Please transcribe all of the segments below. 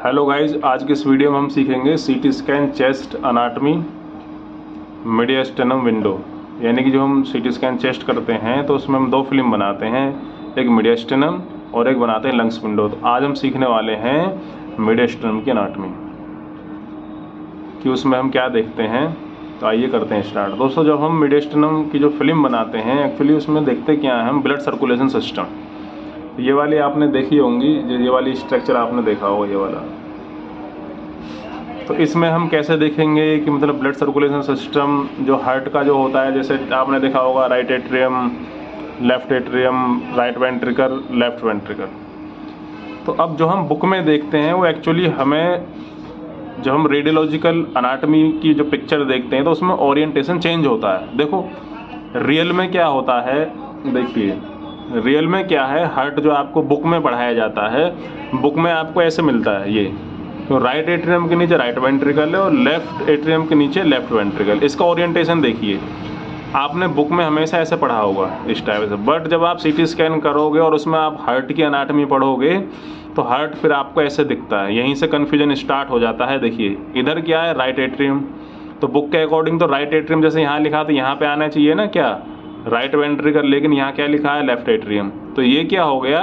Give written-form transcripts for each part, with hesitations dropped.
Hello guys, आज के इस वीडियो में हम सीखेंगे CT scan chest anatomy mediastinum window. यानी कि जो हम सीटी स्कैन चेस्ट करते हैं तो उसमें हम दो फिल्म बनाते हैं, एक मीडियास्टेनम और एक बनाते हैं लंग्स विंडो। तो आज हम सीखने वाले हैं मीडियास्टेनम की अनाटमी कि उसमें हम क्या देखते हैं। तो आइए करते हैं स्टार्ट। दोस्तों, जब हम मीडियास्टेनम की जो फिल्म बनाते हैं एक्चुअली उसमें देखते क्या है हम, ब्लड सर्कुलेशन सिस्टम। ये वाली आपने देखी होंगी, ये वाली स्ट्रक्चर आपने देखा होगा ये वाला। तो इसमें हम कैसे देखेंगे कि मतलब ब्लड सर्कुलेशन सिस्टम जो हार्ट का जो होता है, जैसे आपने देखा होगा right atrium, left atrium, right ventricle, left ventricle. तो अब जो हम बुक में देखते हैं वो एक्चुअली हमें, जब हम रेडियोलॉजिकल अनाटमी की जो पिक्चर देखते हैं तो उसमें ओरिएंटेशन चेंज होता है। देखो रियल में क्या होता है, देखिए रियल में क्या है, हार्ट जो आपको बुक में पढ़ाया जाता है, बुक में आपको ऐसे मिलता है ये, तो राइट एट्रियम के नीचे राइट वेंट्रिकल है और लेफ्ट एट्रियम के नीचे लेफ्ट वेंट्रिकल। इसका ओरिएंटेशन देखिए, आपने बुक में हमेशा ऐसे पढ़ा होगा इस टाइप से, बट जब आप सीटी स्कैन करोगे और उसमें आप हार्ट की अनाटमी पढ़ोगे तो हार्ट फिर आपको ऐसे दिखता है। यहीं से कन्फ्यूजन स्टार्ट हो जाता है। देखिए इधर क्या है, राइट एट्रियम, तो बुक के अकॉर्डिंग तो राइट एट्रियम जैसे यहाँ लिखा तो यहाँ पे आना चाहिए ना क्या, राइट वेंट्रिकल, लेकिन यहाँ क्या लिखा है, लेफ्ट एट्रियम। तो ये क्या हो गया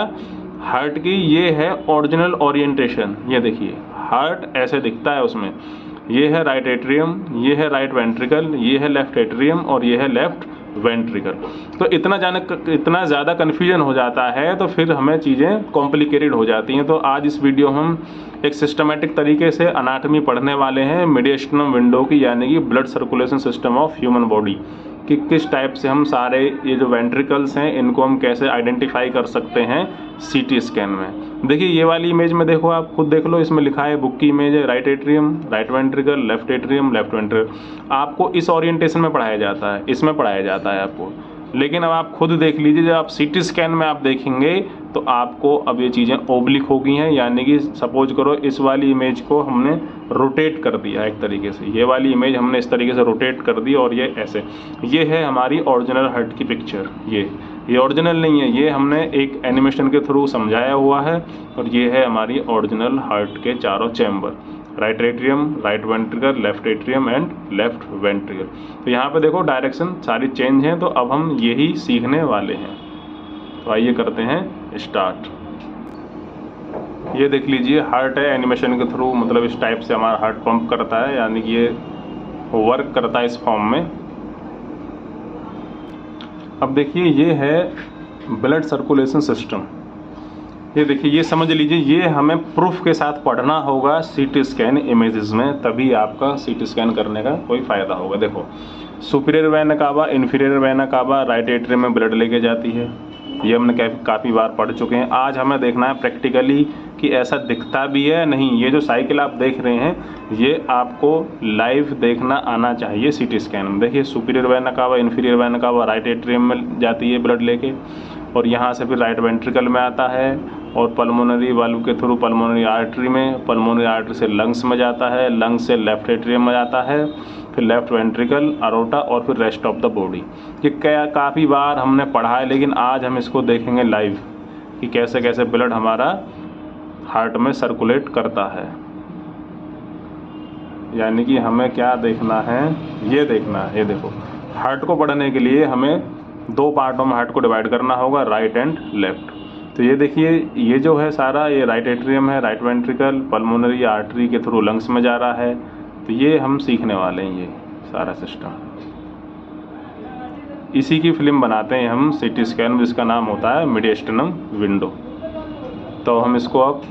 हार्ट की, ये है ओरिजिनल ओरिएंटेशन। ये देखिए हार्ट ऐसे दिखता है उसमें, ये है राइट एट्रियम, ये है राइट वेंट्रिकल, ये है लेफ्ट एट्रियम और ये है लेफ्ट वेंट्रिकल। तो इतना ज़्यादा कन्फ्यूजन हो जाता है तो फिर हमें चीज़ें कॉम्प्लिकेटेड हो जाती हैं। तो आज इस वीडियो हम एक सिस्टमेटिक तरीके से अनाटमी पढ़ने वाले हैं मीडियास्टेनम विंडो की, यानी कि blood circulation system of human body, कि किस टाइप से हम सारे ये जो वेंट्रिकल्स हैं इनको हम कैसे आइडेंटिफाई कर सकते हैं सीटी स्कैन में। देखिए ये वाली इमेज में देखो, आप खुद देख लो, इसमें लिखा है, बुक की इमेज है, right atrium, right ventricle, left atrium, left ventricle. आपको इस ओरिएंटेशन में पढ़ाया जाता है, इसमें पढ़ाया जाता है आपको। लेकिन अब आप खुद देख लीजिए, जब आप सीटी स्कैन में आप देखेंगे तो आपको अब ये चीज़ें ओब्लिक हो गई हैं। यानी कि सपोज करो इस वाली इमेज को हमने रोटेट कर दिया एक तरीके से, ये वाली इमेज हमने इस तरीके से रोटेट कर दी और ये ऐसे, ये है हमारी ओरिजिनल हार्ट की पिक्चर। ये ओरिजिनल नहीं है, ये हमने एक एनिमेशन के थ्रू समझाया हुआ है। और ये है हमारी ओरिजिनल हार्ट के चारों chamber, right atrium, right ventricle, left atrium and left ventricle. तो यहाँ पे देखो डायरेक्शन सारी चेंज हैं। तो अब हम यही सीखने वाले हैं। तो आइए करते हैं स्टार्ट। ये देख लीजिए हार्ट है, एनिमेशन के थ्रू मतलब इस टाइप से हमारा हार्ट पंप करता है, यानी कि ये वर्क करता है इस फॉर्म में। अब देखिए ये है ब्लड सर्कुलेशन सिस्टम। ये देखिए, ये समझ लीजिए, ये हमें प्रूफ के साथ पढ़ना होगा सीटी स्कैन इमेजेस में, तभी आपका सीटी स्कैन करने का कोई फ़ायदा होगा। देखो superior vena cava, inferior vena cava right atrium में ब्लड लेके जाती है, ये हमने काफ़ी बार पढ़ चुके हैं। आज हमें देखना है प्रैक्टिकली कि ऐसा दिखता भी है नहीं। ये जो साइकिल आप देख रहे हैं ये आपको लाइव देखना आना चाहिए सीटी स्कैन में। देखिए superior vena cava, inferior vena cava right atrium में जाती है ब्लड लेके, और यहाँ से फिर राइट वेंट्रिकल में आता है और पल्मोनरी वाल्व के थ्रू पल्मोनरी आर्टरी में, पल्मोनरी आर्टरी से लंग्स में जाता है, लंग्स से लेफ्ट एट्रियम में जाता है, फिर लेफ्ट वेंट्रिकल, अरोटा और फिर रेस्ट ऑफ द बॉडी। ये काफ़ी बार हमने पढ़ा है, लेकिन आज हम इसको देखेंगे लाइव कि कैसे कैसे ब्लड हमारा हार्ट में सर्कुलेट करता है। यानी कि हमें क्या देखना है, ये देखना है। ये देखो हार्ट को पढ़ने के लिए हमें दो पार्टों में हार्ट को डिवाइड करना होगा, राइट एंड लेफ्ट। तो ये देखिए, ये जो है सारा, ये राइट एट्रियम है, राइट वेंट्रिकल पल्मोनरी आर्टरी के थ्रू लंग्स में जा रहा है। तो ये हम सीखने वाले हैं, ये सारा सिस्टम। इसी की फिल्म बनाते हैं हम सीटी स्कैन, जिसका नाम होता है मीडियास्टेनम विंडो। तो हम इसको अब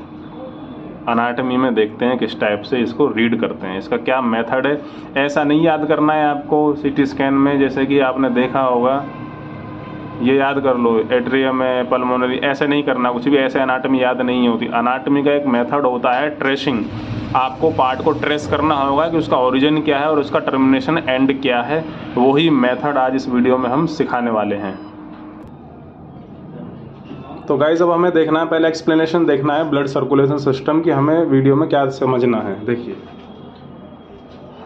अनाटमी में देखते हैं किस टाइप से इसको रीड करते हैं, इसका क्या मेथड है। ऐसा नहीं याद करना है आपको सीटी स्कैन में, जैसे कि आपने देखा होगा, ये याद कर लो एट्रियम है, पल्मोनरी, ऐसे नहीं करना कुछ भी, ऐसे अनाटमी याद नहीं होती। अनाटमी का एक मेथड होता है ट्रेसिंग। आपको पार्ट को ट्रेस करना होगा कि उसका ओरिजिन क्या है और उसका टर्मिनेशन एंड क्या है। वही मेथड आज इस वीडियो में हम सिखाने वाले हैं। तो गाइस अब हमें देखना है, पहले एक्सप्लेनेशन देखना है ब्लड सर्कुलेशन सिस्टम की, हमें वीडियो में क्या समझना है। देखिए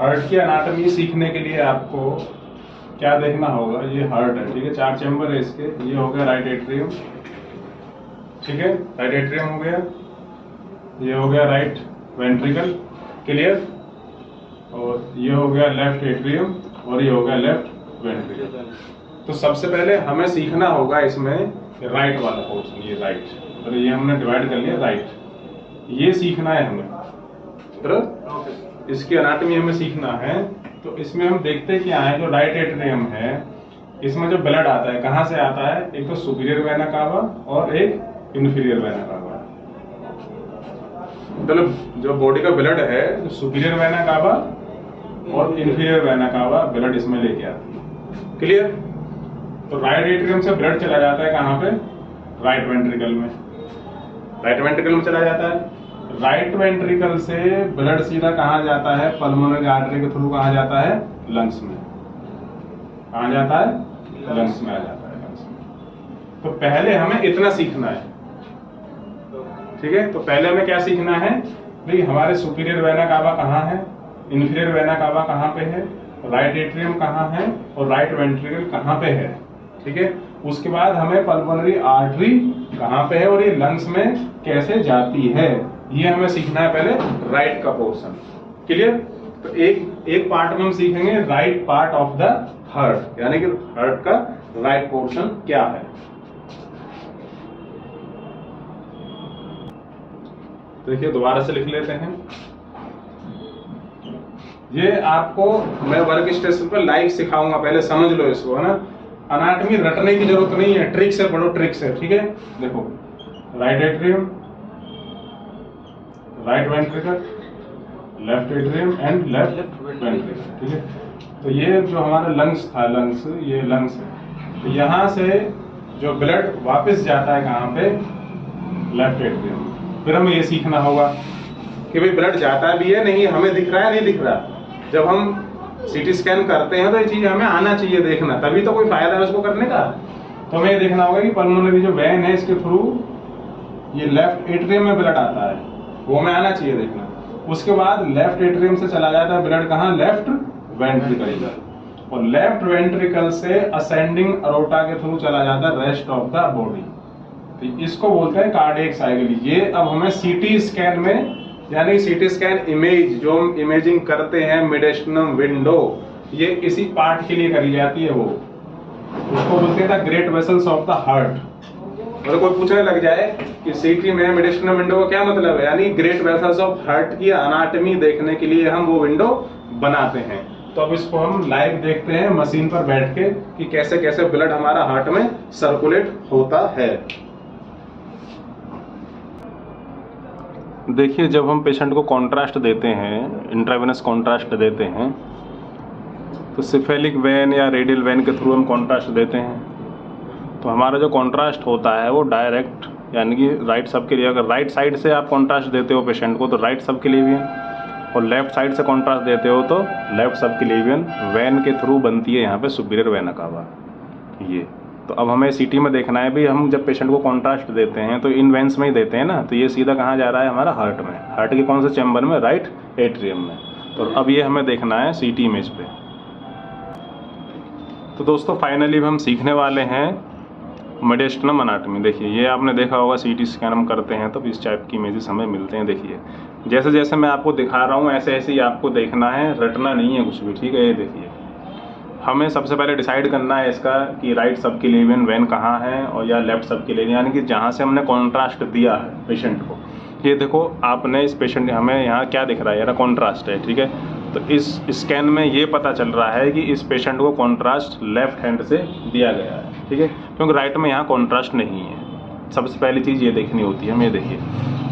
हार्ट की अनाटमी सीखने के लिए आपको क्या देखना होगा, ये हार्ट है, ठीक है, चार चैम्बर है इसके। ये हो गया राइट एट्रियम, ठीक है, राइट एट्रियम हो गया। ये हो गया राइट वेंट्रिकल, क्लियर। और ये हो गया लेफ्ट एट्रियम और ये हो गया लेफ्ट वेंट्रिकल। तो सबसे पहले हमें सीखना होगा इसमें राइट वाला पोर्शन, ये राइट, और ये हमने डिवाइड कर लिया राइट, ये सीखना है हमें। तो इसकी एनाटॉमी हमें सीखना है। तो इसमें हम देखते क्या है, जो राइट एट्रियम है इसमें जो ब्लड आता है कहाँ से आता है, एक तो सुपीरियर वेना कावा और एक इन्फीरियर वेना कावा। मतलब जो बॉडी का ब्लड है, सुपीरियर वेना कावा और इन्फीरियर वेना कावा ब्लड इसमें लेके आती है, क्लियर। तो राइट एट्रियम से ब्लड चला जाता है कहाँ पे, राइट वेंट्रिकल में, राइट वेंट्रिकल में चला जाता है। राइट वेंट्रिकल से ब्लड सीधा कहाँ जाता है, पल्मोनरी आर्टरी के थ्रू कहाँ जाता है, लंग्स में। कहाँ जाता है, लंग्स में आ जाता है, लंग्स में। तो पहले हमें इतना सीखना है, ठीक है। तो पहले हमें क्या सीखना है भाई, हमारे सुपीरियर वेना कावा कहाँ है, इन्फीरियर वेना कावा कहाँ पे है, राइट एट्रियम कहाँ है और राइट वेंट्रिकल कहाँ पे है, ठीक है। उसके बाद हमें पल्मोनरी आर्टरी कहाँ पे है और ये लंग्स में कैसे जाती है, ये हमें सीखना है पहले राइट का पोर्शन, क्लियर। तो एक पार्ट में हम सीखेंगे right part of the heart, यानी कि हार्ट का राइट पोर्शन क्या है। देखिए दोबारा से लिख लेते हैं। ये आपको मैं वर्क स्टेशन पर लाइव सिखाऊंगा, पहले समझ लो इसको, है ना। अनाटमी रटने की जरूरत नहीं है, ट्रिक से पढ़ो, ट्रिक से, ठीक है। देखो right atrium, right ventricle, left atrium and left ventricle, ठीक है। तो ये जो हमारा लंग्स था, लंग्स, ये लंग्स है। तो यहाँ से जो ब्लड वापस जाता है कहाँ पे, लेफ्ट एट्रियम। फिर हमें ये सीखना होगा कि भाई ब्लड जाता भी है नहीं, हमें दिख रहा है नहीं दिख रहा। जब हम सीटी स्कैन करते हैं तो ये चीज हमें आना चाहिए देखना, तभी तो कोई फायदा है उसको करने का। तो हमें ये देखना होगा कि पल्मोनरी जो वेन है इसके थ्रू ये लेफ्ट एट्रियम में ब्लड आता है, वो हमें आना चाहिए देखना। उसके बाद लेफ्ट एट्रियम से चला जाता है ब्लड कहाँ, लेफ्ट वेंट्रिकल, और लेफ्ट वेंट्रिकल से असेंडिंग अरोटा के थ्रू चला जाता है रेस्ट ऑफ द बॉडी। तो इसको बोलते हैं कार्डियक साइकिल। ये अब हमें सीटी स्कैन में, यानी सीटी स्कैन इमेज जो हम इमेजिंग करते हैं मिडेस्टिनम विंडो, ये इसी पार्ट के लिए करी जाती है। वो उसको बोलते हैं great vessels of the heart. मतलब कोई पूछने लग जाए कि सीटी में मिडेस्टिनम विंडो का क्या मतलब है, यानी ग्रेट वेसल्स ऑफ हार्ट की अनाटमी देखने के लिए हम वो विंडो बनाते हैं। तो अब इसको हम लाइव देखते हैं मशीन पर बैठ के कि कैसे कैसे ब्लड हमारा हार्ट में सर्कुलेट होता है। देखिए जब हम पेशेंट को कॉन्ट्रास्ट देते हैं, इंट्रावेनस कॉन्ट्रास्ट देते हैं, तो सिफेलिक वेन या रेडियल वेन के थ्रू हम कॉन्ट्रास्ट देते हैं। तो हमारा जो कॉन्ट्रास्ट होता है वो डायरेक्ट, यानी कि राइट सब के लिए, अगर राइट साइड से आप कॉन्ट्रास्ट देते हो पेशेंट को तो राइट सब के लिए भी, और लेफ्ट साइड से कॉन्ट्रास्ट देते हो तो लेफ्ट सब के लिए भी वेन के थ्रू बनती है यहाँ पे सुपीरियर वेना कावा। ये तो अब हमें सीटी में देखना है भी, हम जब पेशेंट को कॉन्ट्रास्ट देते हैं तो इन वेंस में ही देते हैं ना, तो ये सीधा कहाँ जा रहा है हमारा हार्ट में, हार्ट के कौन से चैम्बर में, राइट एट्रियम में। तो अब ये हमें देखना है सीटी इमेज पे। तो दोस्तों फाइनली हम सीखने वाले हैं मिडेस्टिनम अनाटमी। देखिए ये आपने देखा होगा सीटी स्कैन हम करते हैं तो इस टाइप की इमेजेस हमें मिलते हैं। देखिए जैसे जैसे मैं आपको दिखा रहा हूँ ऐसे ऐसे ही आपको देखना है, रटना नहीं है कुछ भी, ठीक है। ये देखिए हमें सबसे पहले डिसाइड करना है इसका कि राइट सब क्लेवियन वेन कहाँ है और या लेफ्ट सब क्लेवियन, यानी कि जहाँ से हमने कॉन्ट्रास्ट दिया है पेशेंट को। ये देखो आपने इस पेशेंट, हमें यहाँ क्या दिख रहा है, यार कॉन्ट्रास्ट है, ठीक है। तो इस स्कैन में ये पता चल रहा है कि इस पेशेंट को कॉन्ट्रास्ट लेफ्ट हैंड से दिया गया है, ठीक है, क्योंकि राइट में यहाँ कॉन्ट्रास्ट नहीं है। सबसे पहली चीज़ ये देखनी होती है हमें। देखिए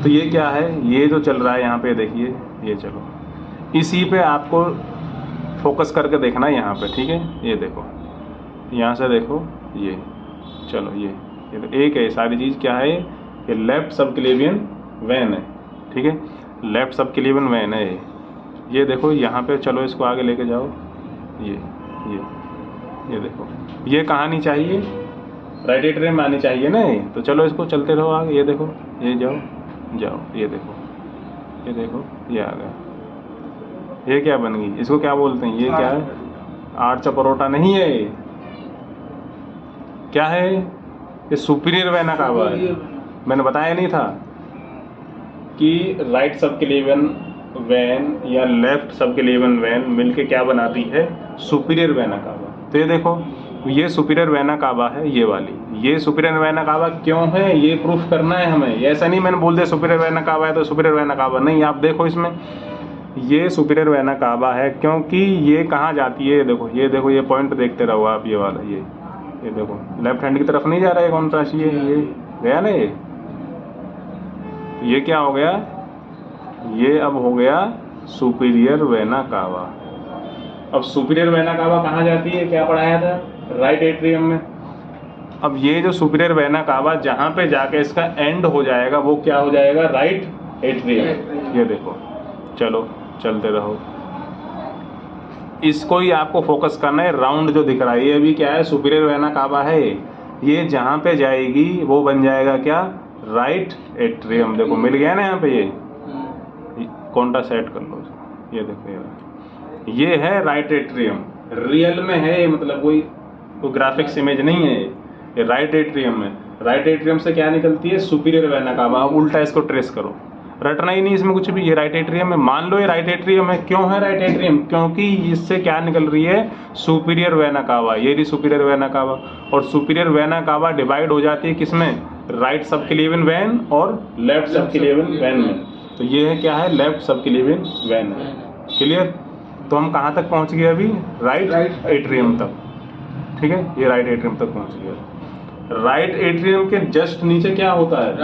तो ये क्या है, ये जो चल रहा है यहाँ पे देखिए, ये चलो इसी पे आपको फोकस करके देखना है यहाँ पे, ठीक है। ये देखो यहाँ से देखो, ये चलो ये तो एक है, सारी चीज़ क्या है, ये लेफ्ट सब क्लेवियन वेन है, ठीक है, लेफ्ट सब क्लेवियन वेन है। ये देखो यहाँ पे, चलो इसको आगे लेके जाओ, ये देखो, ये कहाँ आनी चाहिए, राइट एट्रियम में आनी चाहिए ना। तो चलो इसको चलते रहो आगे, ये देखो, ये जाओ, ये देखो, ये आ गया। ये क्या बन गई, इसको क्या बोलते हैं, ये क्या है, आर्च परोटा नहीं है, ये क्या है, ये सुपीरियर वेना कावा है। मैंने बताया नहीं था, कि राइट सबक्लेवियन वेन या लेफ्ट सबक्लेवियन वेन मिलके क्या बनाती है, सुपीरियर वेना कावा। तो ये देखो, ये सुपीरियर वेना कावा है, ये वाली, ये सुपीरियर वेना कावा क्यों है ये प्रूफ करना है हमें। ये ऐसा नहीं मैंने बोल दिया सुपीरियर वेना कावा है तो सुपीरियर वेना कावा, नहीं, आप देखो इसमें ये सुपीरियर वेना कावा है क्योंकि ये कहाँ जाती है, देखो ये देखो, ये पॉइंट देखते रहो आप, ये वाला, ये देखो लेफ्ट हैंड की तरफ नहीं जा रहा है कॉन्ट्रास्ट, ये गया ना, ये क्या हो गया, ये अब हो गया सुपीरियर वेना कावा। अब सुपीरियर वेना कावा कहाँ जाती है, क्या पढ़ाया था, राइट एट्रियम में। अब ये जो सुपीरियर वेना कावा जहाँ पे जाके इसका एंड हो जाएगा वो क्या हो जाएगा, राइट एट्रियम। ये देखो, चलो चलते रहो, इसको ही आपको फोकस करना है। राउंड जो दिख रहा है ये अभी क्या है, सुपीरियर वेना कावा है, ये जहाँ पे जाएगी वो बन जाएगा क्या, राइट एट्रियम। देखो मिल गया ना यहाँ पे, ये कौनटा सेट कर लो, ये देखो ये है राइट एट्रियम, रियल में है, मतलब कोई ग्राफिक्स इमेज नहीं है, ये राइट एट्रियम है। राइट एट्रियम से क्या निकलती है, सुपीरियर वेना कावा। अब उल्टा इसको ट्रेस करो, रटना ही नहीं इसमें कुछ भी, ये राइट एट्रियम है, मान लो ये राइट एट्रियम है। क्यों है राइट एट्रियम, क्योंकि इससे क्या निकल रही है, सुपीरियर वेना कावा, ये रही सुपीरियर वेना कावा। और सुपीरियर वेना कावा डिवाइड हो जाती है किसमें, राइट सबक्लेवियन वेन और लेफ्ट सबक्लेवियन वेन में। तो ये है क्या है, लेफ्ट सबक्लेवियन वेन है। क्लियर। तो हम कहाँ तक पहुँच गए अभी, राइट एट्रियम तक, ठीक है, ये राइट एट्रियम तक पहुँच गया। राइट एट्रियम के जस्ट नीचे क्या होता है,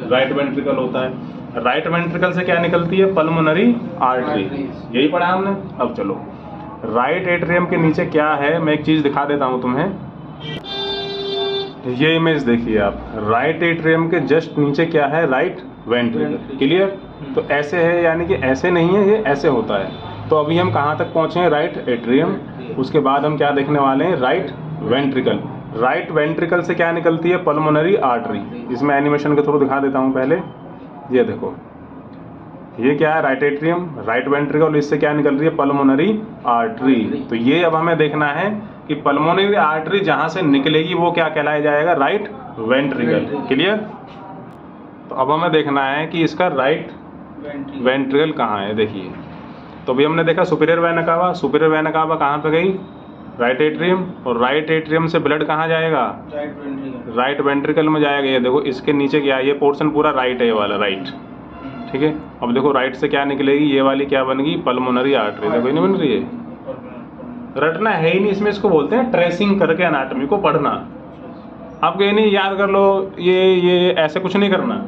राइट वेंट्रिकल होता है। राइट वेंट्रिकल से क्या निकलती है, पल्मोनरी आर्टरी, यही पढ़ा हमने। अब चलो, राइट एट्रियम के नीचे क्या है, मैं एक चीज दिखा देता हूं तुम्हें, ये इमेज देखिए आप, राइट एट्रियम के जस्ट नीचे क्या है, राइट वेंट्रिकल। क्लियर। तो ऐसे है, यानी कि ऐसे नहीं है, ये ऐसे होता है। तो अभी हम कहाँ तक पहुंचे हैं, राइट एट्रियम। उसके बाद हम क्या देखने वाले हैं, राइट वेंट्रिकल। राइट वेंट्रिकल से क्या निकलती है, पल्मोनरी आर्टरी। इसमें एनिमेशन के थ्रू दिखा देता हूँ पहले, ये देखो, ये क्या है, राइट एट्रियम, राइट वेंट्रिकल, इससे क्या निकल रही है, पल्मोनरी आर्टरी। तो ये अब हमें देखना है कि पल्मोनरी आर्टरी जहां से निकलेगी वो क्या कहलाया जाएगा, राइट वेंट्रिकल। क्लियर। तो अब हमें देखना है कि इसका राइट वेंट्रिकल कहाँ है। देखिए, तो अभी हमने देखा superior vena cava, superior vena cava कहाँ पे गई, राइट एट्रियम, और राइट एट्रियम से ब्लड कहाँ जाएगा, राइट वेंट्रिकल में जाएगा। ये देखो, इसके नीचे क्या है, ये पोर्शन पूरा राइट है, ये वाला राइट, ठीक है। अब देखो राइट से क्या निकलेगी, ये वाली क्या बन गई, पल्मोनरी आर्टरी। देखो ये नहीं बन रही है, रटना है ही नहीं इसमें, इसको बोलते हैं ट्रेसिंग करके एनाटॉमी को पढ़ना। आपको ये नहीं याद कर लो, ये ऐसे कुछ नहीं करना,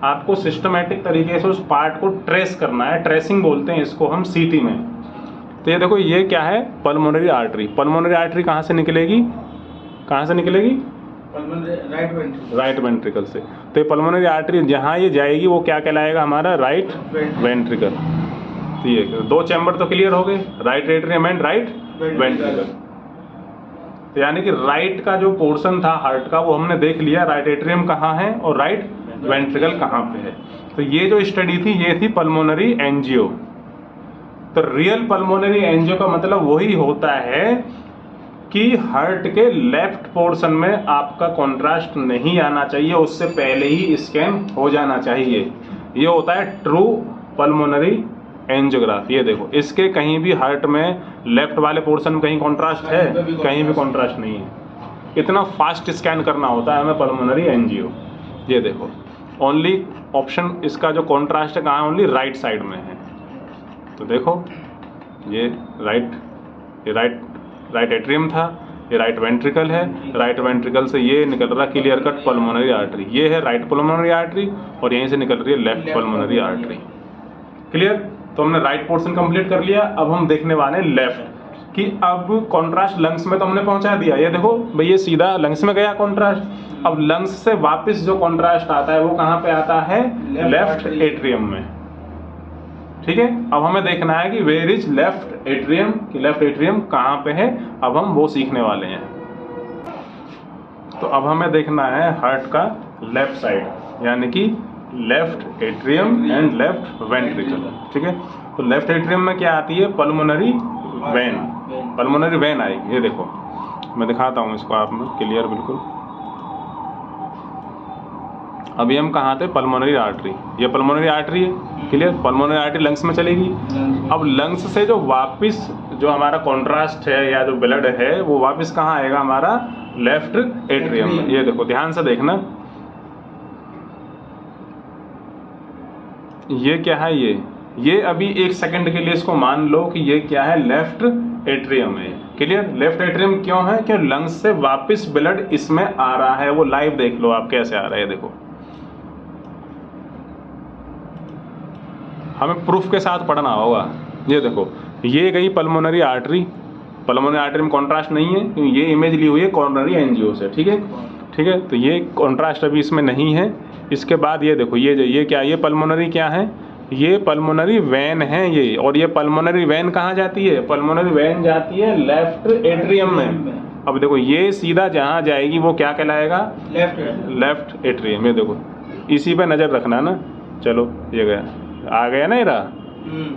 आपको सिस्टमेटिक तरीके से उस पार्ट को ट्रेस करना है, ट्रेसिंग बोलते हैं इसको हम सीटी में। तो ये देखो, ये क्या है, पल्मोनरी आर्टरी। पल्मोनरी आर्टरी कहाँ से निकलेगी, कहाँ से निकलेगी, राइट वेंट्रिकल से। तो ये पल्मोनरी आर्टरी जहाँ ये जाएगी वो क्या कहलाएगा, हमारा राइट वेंट्रिकल। तो ये दो चैम्बर तो क्लियर हो गए, right atrium and right ventricle. तो यानी कि राइट का जो पोर्शन था हार्ट का वो हमने देख लिया, राइट एट्रियम कहाँ है और राइट वेंट्रिकल कहाँ पे है। तो ये जो स्टडी थी ये थी पल्मोनरी एंजियो। तो रियल पल्मोनरी एंजियो का मतलब वही होता है कि हार्ट के लेफ्ट पोर्शन में आपका कॉन्ट्रास्ट नहीं आना चाहिए, उससे पहले ही स्कैन हो जाना चाहिए। ये होता है ट्रू पल्मोनरी एंजियोग्राफी। ये देखो, इसके कहीं भी हार्ट में लेफ्ट वाले पोर्शन में कहीं कॉन्ट्रास्ट है, कहीं भी कॉन्ट्रास्ट नहीं है। इतना फास्ट स्कैन करना होता है हमें पल्मोनरी एंजियो। ये देखो, ओनली ऑप्शन इसका जो कॉन्ट्रास्ट है कहाँ है, ओनली राइट साइड में है। तो देखो, ये राइट एट्रियम था, ये राइट वेंट्रिकल है, राइट वेंट्रिकल से ये निकल रहा क्लियर कट पल्मोनरी आर्टरी। ये है राइट पल्मोनरी आर्टरी और यहीं से निकल रही है लेफ्ट पल्मोनरी आर्टरी। क्लियर। तो हमने राइट पोर्शन कंप्लीट कर लिया। अब हम देखने वाले लेफ्ट कि अब कॉन्ट्रास्ट लंग्स में तो हमने पहुंचा दिया। ये देखो भाई, ये सीधा लंग्स में गया कॉन्ट्रास्ट। अब लंग्स से वापस जो कॉन्ट्रास्ट आता है वो कहाँ पे आता है, लेफ्ट एट्रियम में। ठीक है। अब हमें देखना है कि वेयर इज लेफ्ट एट्रियम, कि लेफ्ट एट्रियम कहाँ पे है। अब हम वो सीखने वाले हैं। तो अब हमें देखना है हार्ट का लेफ्ट साइड, यानी कि left atrium and left ventricle. ठीक है। तो लेफ्ट एट्रियम में क्या आती है, पल्मोनरी वेन। पल्मोनरी वेन आएगी। ये देखो, मैं दिखाता हूँ इसको आप में क्लियर बिल्कुल। अभी हम कहाँ थे, पल्मोनरी आर्टरी। ये पल्मोनरी आर्टरी है, क्लियर। पल्मोनरी आर्टरी लंग्स में चलेगी। अब लंग्स से जो वापस जो हमारा कॉन्ट्रास्ट है या जो ब्लड है वो वापस कहाँ आएगा, हमारा लेफ्ट एट्रियम में। ये देखो ध्यान से देखना, ये क्या है, ये अभी 1 सेकंड के लिए इसको मान लो कि ये क्या है, लेफ्ट एट्रियम है, क्लियर। लेफ्ट एट्रियम क्यों है, क्यों लंग्स से वापस ब्लड इसमें आ रहा है। वो लाइव देख लो आप कैसे आ रहा है, देखो हमें प्रूफ के साथ पढ़ना होगा। ये देखो ये गई पल्मोनरी आर्टरी, पल्मोनरी आर्टरी में कॉन्ट्रास्ट नहीं है क्योंकि ये इमेज ली हुई है कॉर्नरी एनजीओ से, ठीक है, ठीक है। तो ये कॉन्ट्रास्ट अभी इसमें नहीं है। इसके बाद ये देखो ये क्या, ये पल्मोनरी क्या है, ये पल्मोनरी वेन है ये। और ये पल्मोनरी वेन कहाँ जाती है, पल्मोनरी वेन जाती है लेफ्ट एट्रियम में। अब देखो ये सीधा जहाँ जाएगी वो क्या कहलाएगा, लेफ्ट एट्रियम। ये देखो इसी पे नज़र रखना ना। चलो ये गया, आ गया ना, ये रहा,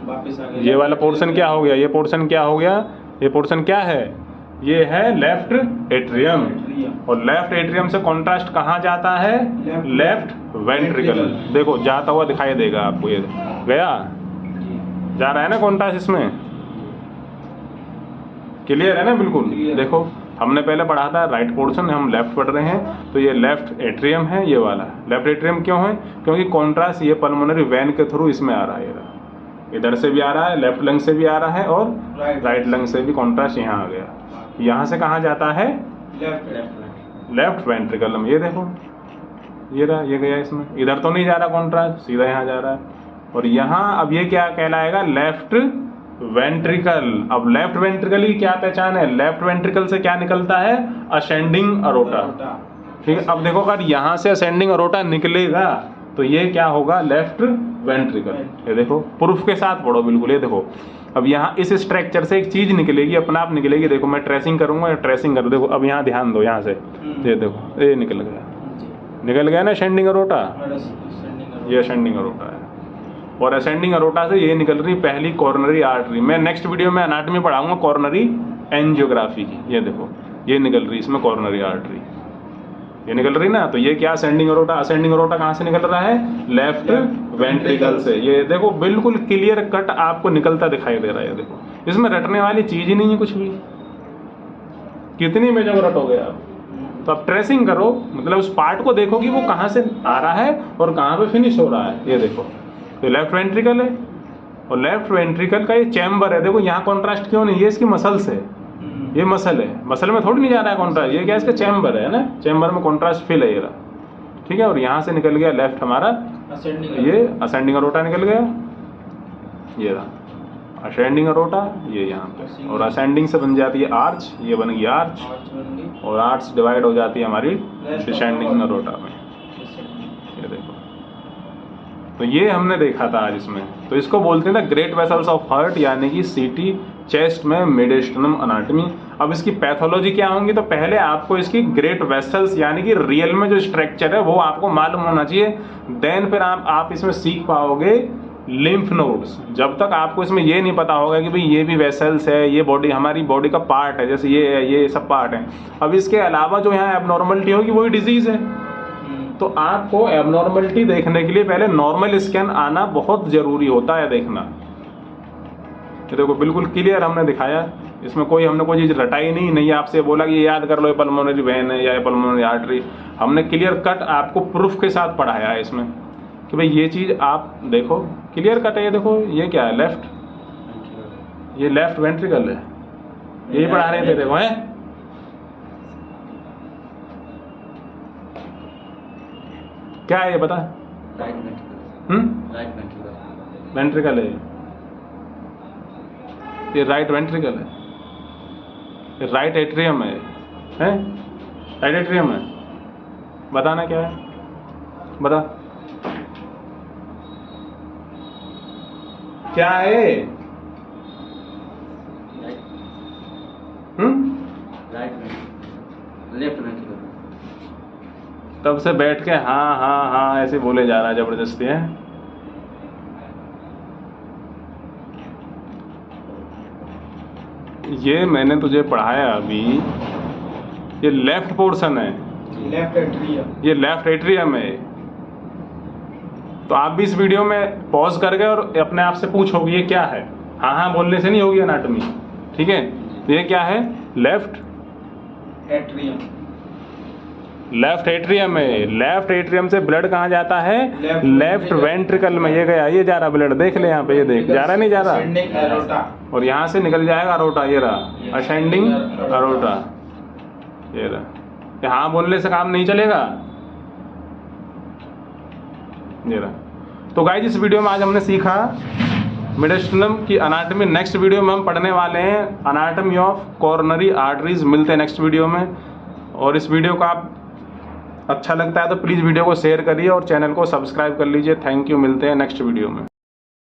वापस आ गया। ये वाला पोर्शन क्या हो गया, ये पोर्शन क्या हो गया, ये पोर्शन क्या है, ये है लेफ्ट एट्रियम। और लेफ्ट एट्रियम से कॉन्ट्रास्ट कहाँ जाता है, लेफ्ट वेंट्रिकल। देखो जाता हुआ दिखाई देगा आपको, ये गया, जा रहा है ना कॉन्ट्रास्ट इसमें, क्लियर है ना, बिल्कुल। देखो हमने पहले पढ़ा था राइट पोर्शन, हम लेफ्ट पढ़ रहे हैं, तो ये लेफ्ट एट्रियम है, ये वाला लेफ्ट एट्रियम क्यों है, क्योंकि कॉन्ट्रास्ट ये पल्मोनरी वेन के थ्रू इसमें आ रहा है, इधर से भी आ रहा है, लेफ्ट लंग से भी आ रहा है और राइट लंग से भी कॉन्ट्रास्ट यहाँ आ गया। यहाँ से कहाँ जाता है, लेफ्ट वेंट्रिकल में। ये देखो ये रहा, ये गया इसमें, इधर तो नहीं जा रहा कॉन्ट्रास्ट, सीधा यहाँ जा रहा है। और यहाँ अब ये क्या कहलाएगा, लेफ्ट वेंट्रिकल। अब लेफ्ट वेंट्रिकल की क्या पहचान है, लेफ्ट वेंट्रिकल से क्या निकलता है, असेंडिंग अरोटा, ठीक है। अब देखो अगर यहाँ से असेंडिंग अरोटा निकलेगा तो ये क्या होगा, लेफ्ट वेंट्रिकल। ये देखो प्रूफ के साथ पढ़ो बिल्कुल। ये देखो अब यहाँ इस स्ट्रक्चर से एक चीज निकलेगी, अपना आप निकलेगी। देखो मैं ट्रेसिंग करूंगा, ट्रेसिंग कर, देखो अब यहाँ ध्यान दो, यहाँ से ये देखो ये निकल गया ना असेंडिंग अरोटा, ये असेंडिंग अरोटा है। और असेंडिंग अरोटा से ये निकल रही पहली कॉर्नरी आर्टरी। मैं नेक्स्ट वीडियो में एनाटॉमी पढ़ाऊंगा कॉर्नरी एंजियोग्राफी की। ये देखो ये निकल रही इसमें कॉर्नरी आर्टरी, ये निकल रही ना। तो ये क्या, असेंडिंग अरोटा। असेंडिंग अरोटा कहाँ से निकल रहा है, लेफ्ट वेंट्रिकल से। ये देखो बिल्कुल क्लियर कट आपको निकलता दिखाई दे रहा है। देखो इसमें रटने वाली चीज ही नहीं है कुछ भी, कितनी में जब रटोगे आप। तो आप ट्रेसिंग करो, मतलब उस पार्ट को देखो कि वो कहाँ से आ रहा है और कहाँ पे फिनिश हो रहा है। ये देखो तो लेफ्ट वेंट्रिकल है, और लेफ्ट वेंट्रिकल का ये चैम्बर है। देखो यहाँ कॉन्ट्रास्ट क्यों नहीं, ये इसकी मसल्स है, ये मसल है, मसल में थोड़ी नहीं जा रहा है कॉन्ट्रास्ट, ये क्या इसका चैम्बर है ना, चैम्बर में कॉन्ट्रास्ट फिल है ये रहा, ठीक है। और यहाँ से निकल गया लेफ्ट हमारा ये असेंडिंग अरोटा निकल गया, ये रहा असेंडिंग अरोटा, ये यहाँ पे। और असेंडिंग से बन जाती है आर्च, ये बन गई आर्च, और आर्च डिवाइड हो जाती है हमारी डिसेंडिंग अरोटा में। ये देखो तो ये हमने देखा था आज इसमें। तो इसको बोलते हैं ग्रेट वेसल्स ऑफ हार्ट, यानी कि सीटी चेस्ट में मिडेस्टर्नम अनाटमी। अब इसकी पैथोलॉजी क्या होंगी, तो पहले आपको इसकी ग्रेट वेसल्स यानी कि रियल में जो स्ट्रक्चर है वो आपको मालूम होना चाहिए। देन फिर आप इसमें सीख पाओगे लिम्फ नोड्स। जब तक आपको इसमें ये नहीं पता होगा कि भाई ये भी वेसल्स है, ये बॉडी हमारी बॉडी का पार्ट है, जैसे ये है, ये सब पार्ट है। अब इसके अलावा जो यहाँ एबनॉर्मलिटी होगी वही डिजीज है। तो आपको एबनॉर्मलिटी देखने के लिए पहले नॉर्मल स्कैन आना बहुत जरूरी होता है देखना। ये देखो बिल्कुल क्लियर हमने दिखाया, इसमें हमने कोई चीज रटाई नहीं आपसे बोला कि ये याद कर लो ये पल्मोनरी वेन है या ये पल्मोनरी आर्टरी। हमने क्लियर कट आपको प्रूफ के साथ पढ़ाया है इसमें कि भाई ये चीज आप देखो क्लियर कट है। ये देखो ये क्या है, लेफ्ट, ये लेफ्ट वेंट्रिकल है, यही पढ़ा रहे थे। देखो है क्या है ये बता, राइट वेंट्रिकल है, ये राइट वेंट्रिकल है, ये राइट एट्रियम है, राइट एट्रियम है। बताना क्या है, बता क्या है, लेफ्ट वेंट्रिकल। तब से बैठ के हाँ हाँ हाँ ऐसे बोले जा रहा है जबरदस्ती है। ये मैंने तुझे पढ़ाया अभी, ये लेफ्ट पोर्शन है, लेफ्ट एट्रियम, ये लेफ्ट एट्रियम है। तो आप भी इस वीडियो में पॉज करके और अपने आप से पूछोगे ये क्या है। हाँ हाँ बोलने से नहीं होगी एनाटॉमी, ठीक है। तो ये क्या है? Left atrium. लेफ्ट एट्रियम है। लेफ्ट एट्रियम से ब्लड कहाँ जाता है? लेफ्ट वेंट्रिकल में। ये गया, ये जा रहा ब्लड, देख ले यहाँ पे, ये देख जा रहा नहीं जा रहा। और यहाँ से निकल जाएगा अरोटा, ये रहा असेंडिंग अरोटा, ये रहा। यहाँ बोलने से काम नहीं चलेगा, ये रहा। तो गाइस इस वीडियो में आज हमने सीखा मीडियस्टेनम की अनाटमी। नेक्स्ट वीडियो में हम पढ़ने वाले हैं अनाटमी ऑफ कॉर्नरी आर्टरीज। मिलते हैं नेक्स्ट वीडियो में। और इस वीडियो को आप अच्छा लगता है तो प्लीज़ वीडियो को शेयर करिए और चैनल को सब्सक्राइब कर लीजिए। थैंक यू, मिलते हैं नेक्स्ट वीडियो में।